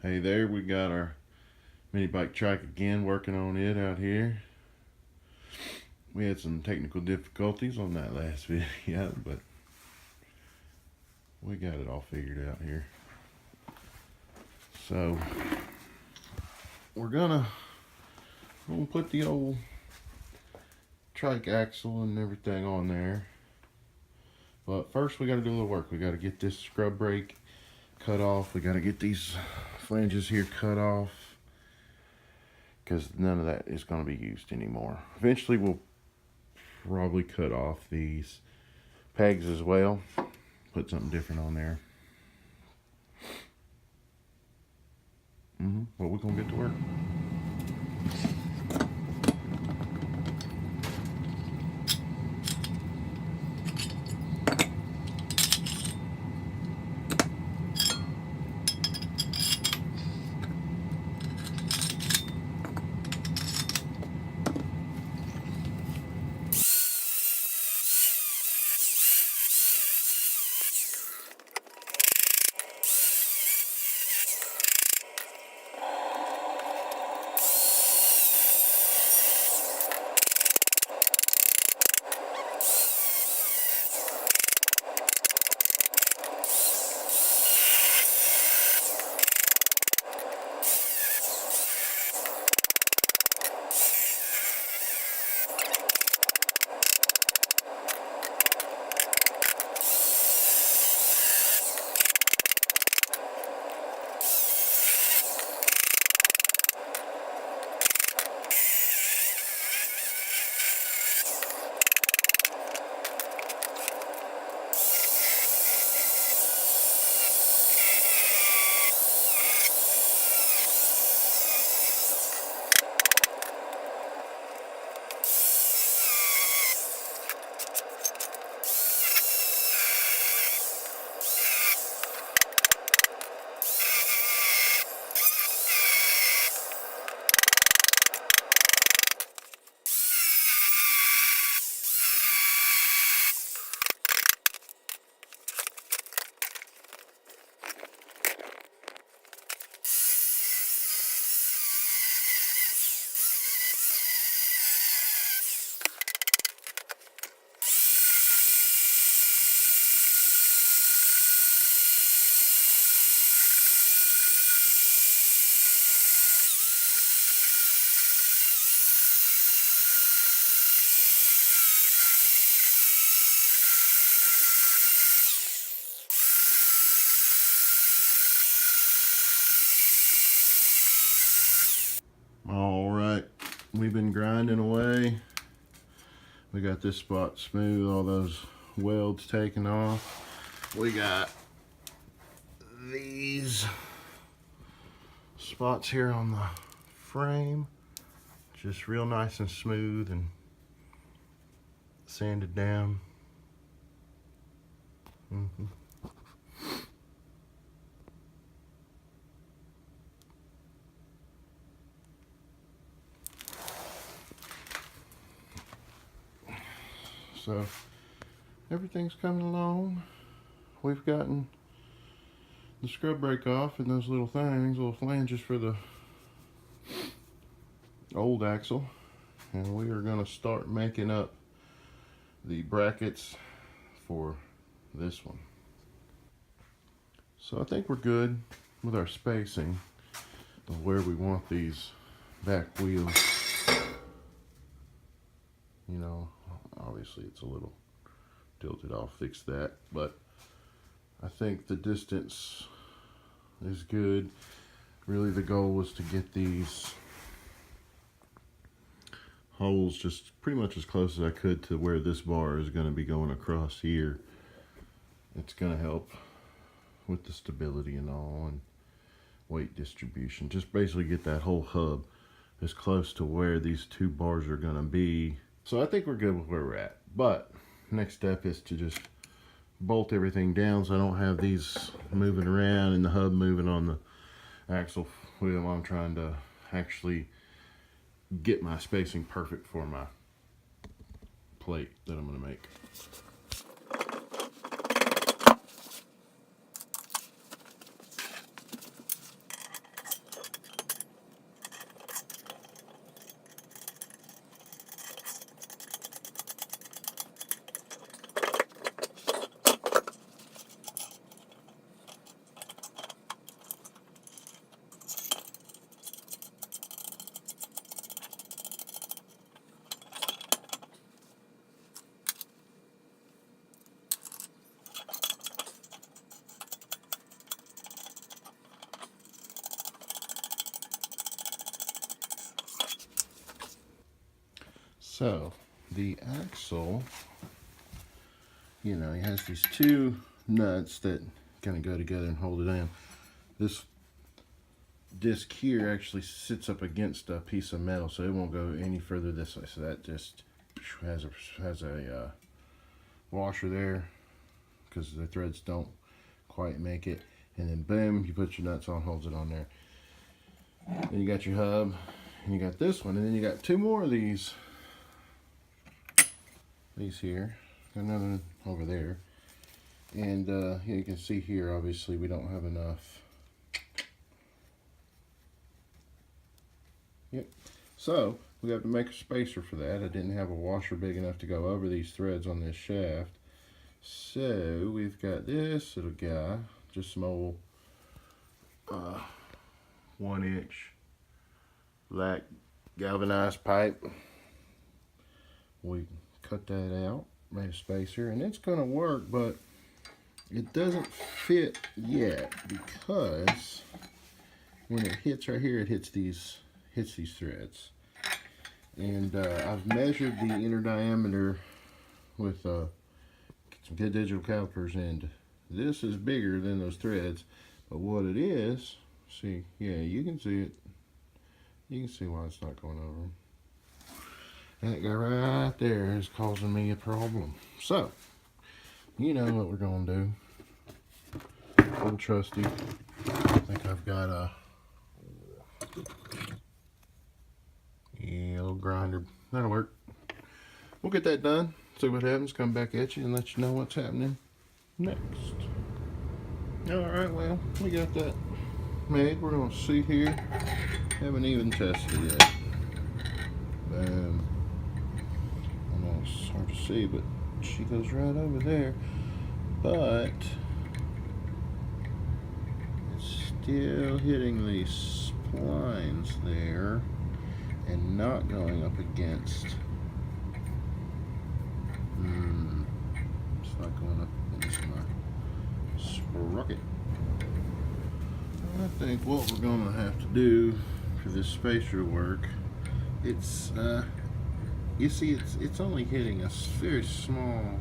Hey there, we got our mini bike Trike again, working on it out here. We had some technical difficulties on that last video, but we got it all figured out here. So we're gonna put the old Trike axle and everything on there. But first we gotta do a little work. We gotta get this scrub brake cut off. We gotta get these flanges here cut off, because none of that is going to be used anymore. Eventually we'll probably cut off these pegs as well, put something different on there. But we're going to get to work. All right, we've been grinding away. We got this spot smooth, all those welds taken off. We got these spots here on the frame, just real nice and smooth and sanded down. So everything's coming along. We've gotten the scrub brake off and those little things, little flanges for the old axle, and we are going to start making up the brackets for this one. So I think we're good with our spacing of where we want these back wheels. You know, obviously it's a little tilted. I'll fix that, but I think the distance is good. Really the goal was to get these holes just pretty much as close as I could to where this bar is going to be going across here. It's going to help with the stability and all, and weight distribution. Just basically get that whole hub as close to where these two bars are going to be. So I think we're good with where we're at. But next step is to just bolt everything down so I don't have these moving around and the hub moving on the axle wheel. I'm trying to actually get my spacing perfect for my plate that I'm going to make. So the axle, you know, it has these two nuts that kind of go together and hold it in. This disc here actually sits up against a piece of metal, so it won't go any further this way. So that just has a washer there because the threads don't quite make it, and then boom, you put your nuts on, holds it on there. Then you got your hub, and you got this one, and then you got two more of these here, another one over there, and you can see here, obviously we don't have enough. Yep. So we have to make a spacer for that. I didn't have a washer big enough to go over these threads on this shaft. So we've got this little guy, just some old 1-inch black galvanized pipe. We cut that out, made a spacer, and it's going to work, but it doesn't fit yet because when it hits right here, it hits these threads. And I've measured the inner diameter with some good digital calipers, and this is bigger than those threads. But what it is, see, yeah, you can see it. You can see why it's not going over. That guy right there is causing me a problem. So, you know what we're going to do. Old trusty. I think I've got a little grinder. That'll work. We'll get that done. See what happens. Come back at you and let you know what's happening next. Alright, well, we got that made. We're going to see here. Haven't even tested it yet. Boom. I know it's hard to see, but she goes right over there. But it's still hitting these splines there and not going up against. It's not going up against my sprocket. I think what we're going to have to do for this spacer work, it's you see, it's only hitting a very small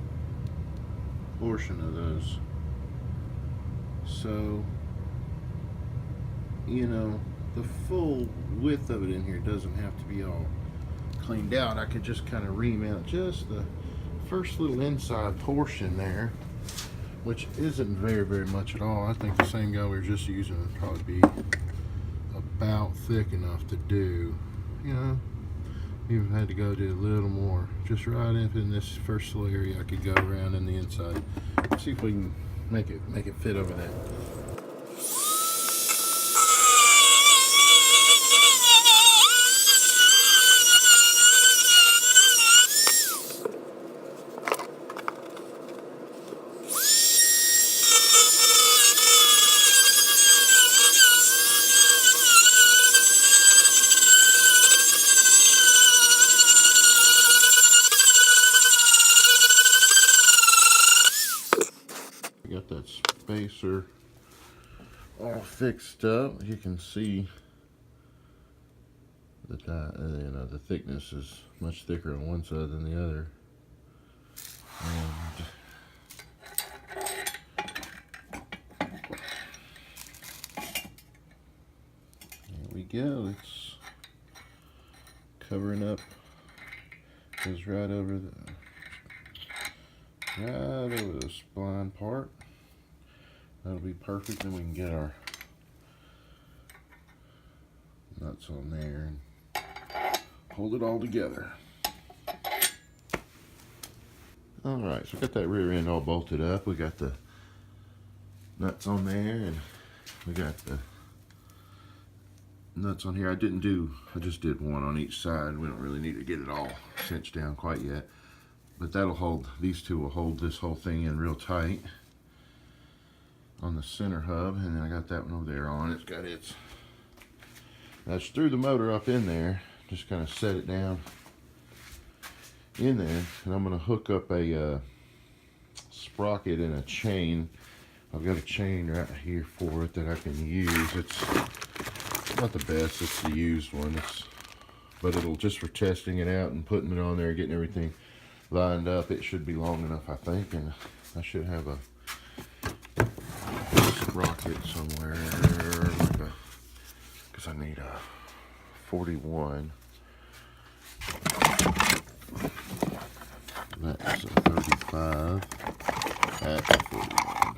portion of those. So, you know, the full width of it in here doesn't have to be all cleaned out. I could just kind of remount just the first little inside portion there, which isn't very much at all. I think the same guy we were just using would probably be about thick enough to do, you know. Even had to go do a little more, just right up in this first little area. I could go around in the inside, see if we can make it fit over there. Got that spacer all fixed up. You can see that you know, the thickness is much thicker on one side than the other. And there we go. It's covering up. Goes right over the spline part. That'll be perfect. Then we can get our nuts on there and hold it all together. Alright, so we got that rear end all bolted up. We got the nuts on there, and we got the nuts on here. I just did one on each side. We don't really need to get it all cinched down quite yet. But that'll hold, these two will hold this whole thing in real tight on the center hub. And then I got that one over there on. It's got its, that's threw the motor up in there. Just kind of set it down in there. And I'm going to hook up a sprocket and a chain. I've got a chain right here for it that I can use. It's not the best, it's the used one. It's but it'll just for testing it out and putting it on there, getting everything lined up. It should be long enough, I think, and I should have a sprocket somewhere, because I need a 41. That's a 35. That's a 41.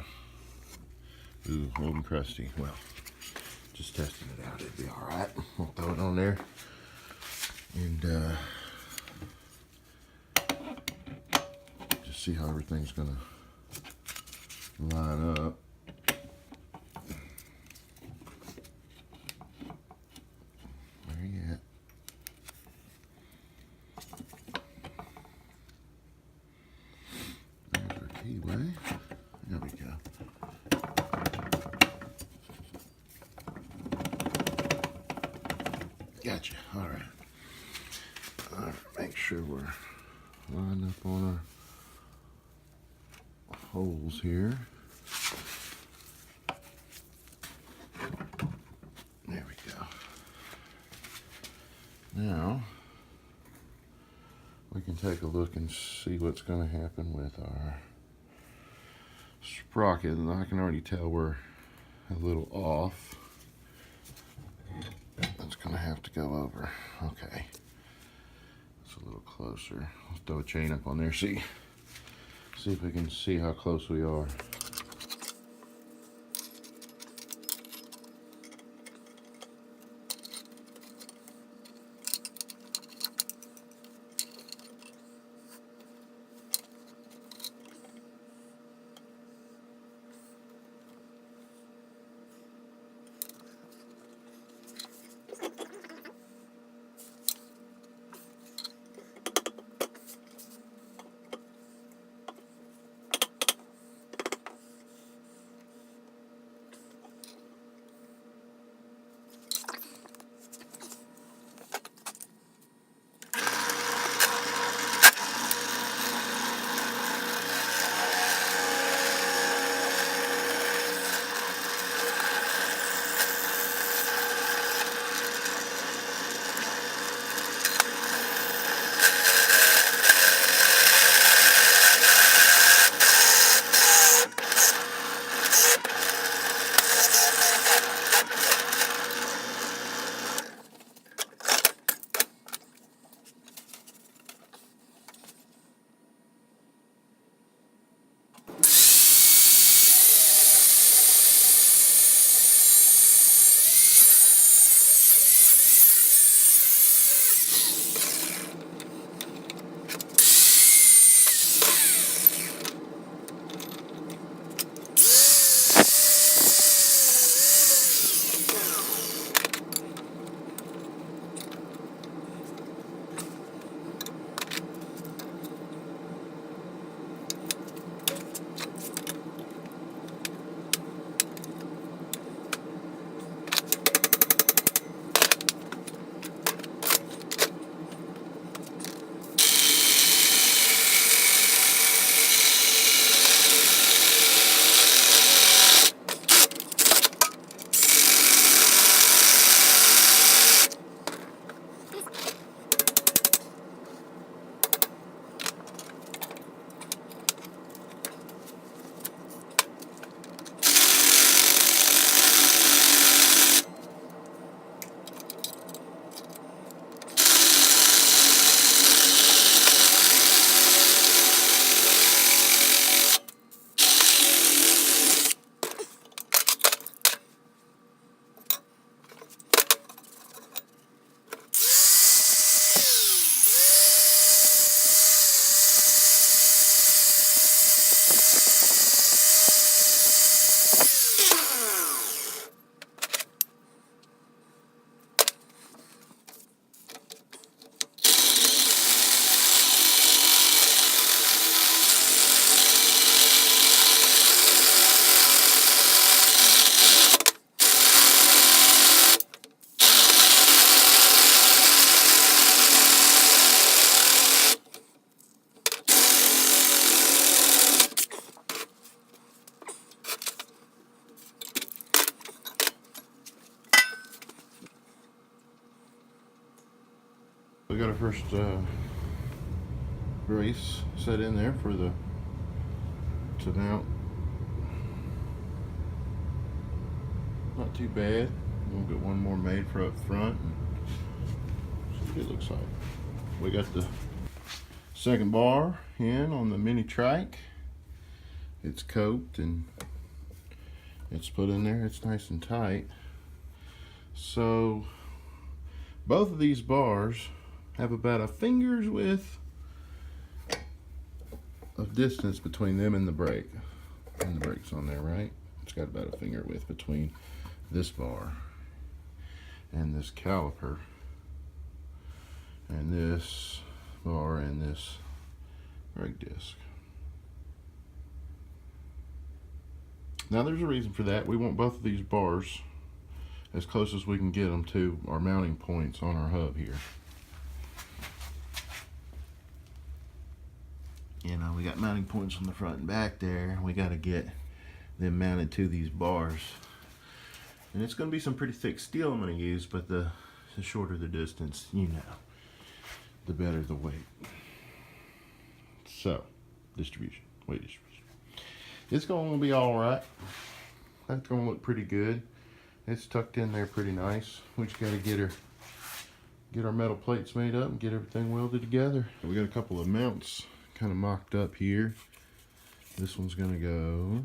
Ooh, old and crusty. Well, just testing it out. It'd be all right. We'll throw it on there, and just see how everything's gonna line up. Where you at? There's our keyway. There we go. Gotcha. All right. All right. Make sure we're lined up on our holes here. There we go. Now we can take a look and see what's going to happen with our sprocket. And I can already tell we're a little off. That's going to have to go over. Okay. It's a little closer. Let's throw a chain up on there. See if we can see how close we are. we got our first brace set in there for the to mount. Not too bad. We'll get one more made for up front and see what it looks like. We got the second bar in on the mini trike. It's coped and it's put in there. It's nice and tight. So both of these bars have about a finger's width of distance between them and the brake. And the brake's on there, right? It's got about a finger width between this bar and this caliper and this bar and this brake disc. Now there's a reason for that. We want both of these bars as close as we can get them to our mounting points on our hub here. You know, we got mounting points on the front and back there. We got to get them mounted to these bars. And it's going to be some pretty thick steel I'm going to use, but the shorter the distance, you know, the better the weight. So, distribution, weight distribution. It's going to be all right. That's going to look pretty good. It's tucked in there pretty nice. We just got to get our metal plates made up and get everything welded together. We got a couple of mounts kind of mocked up here. This one's going to go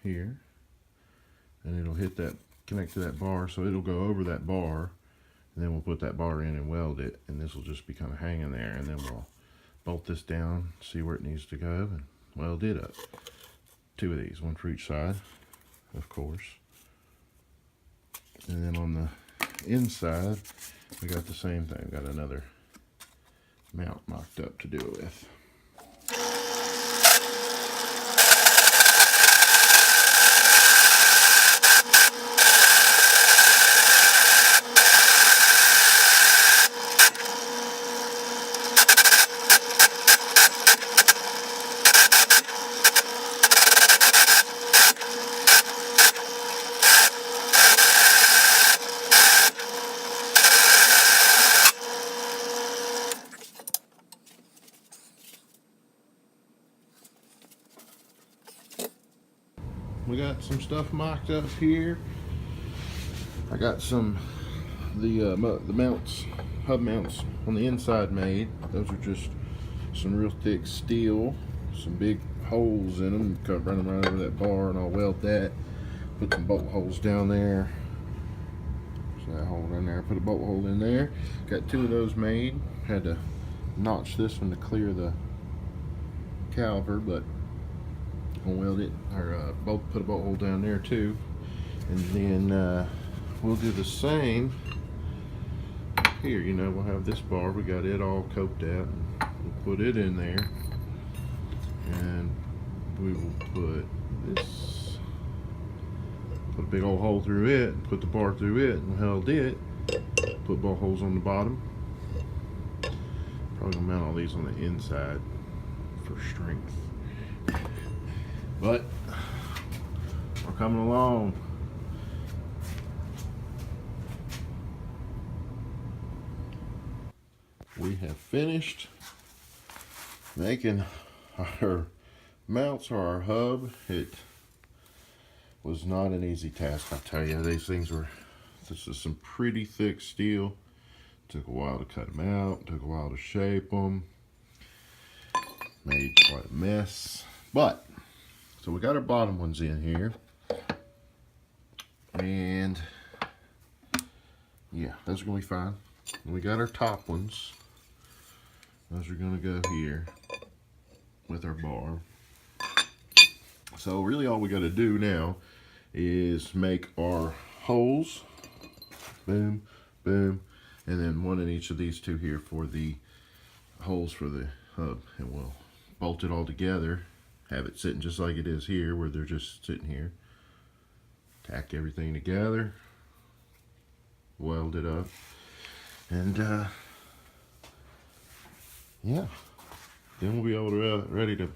here, and it'll hit that, connect to that bar, so it'll go over that bar, and then we'll put that bar in and weld it, and this will just be kind of hanging there, and then we'll bolt this down, see where it needs to go, and weld it up. Two of these, one for each side, of course. And then on the inside, we got the same thing. We got another mount mocked up to do it with. We got some stuff mocked up here. I got some the mounts, hub mounts on the inside made. Those are just some real thick steel, some big holes in them. Run them right over that bar, and I'll weld that. Put some bolt holes down there. So that hole in there. Put a bolt hole in there. Got two of those made. Had to notch this one to clear the caliper, but I'll weld it, or put a bolt hole down there too, and then we'll do the same here. You know, we'll have this bar, we got it all coped out, and we'll put it in there, and we will put this, put a big old hole through it, put the bar through it, and weld it, put bolt holes on the bottom. Probably gonna mount all these on the inside for strength. But we're coming along. We have finished making our mounts or our hub. It was not an easy task, I tell you. These things were, this is some pretty thick steel. Took a while to cut them out, took a while to shape them. Made quite a mess. But so we got our bottom ones in here, and yeah, those are gonna be fine. And we got our top ones. Those are gonna go here with our bar. So really all we gotta do now is make our holes, boom, boom, and then one in each of these two here for the holes for the hub, and we'll bolt it all together. Have it sitting just like it is here, where they're just sitting here. Tack everything together, weld it up, and yeah, then we'll be able to ready to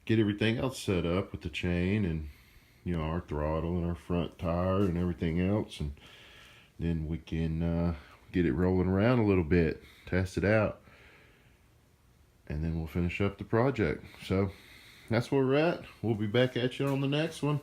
get everything else set up with the chain and, you know, our throttle and our front tire and everything else, and then we can get it rolling around a little bit, test it out, and then we'll finish up the project. So that's where we're at. We'll be back at you on the next one.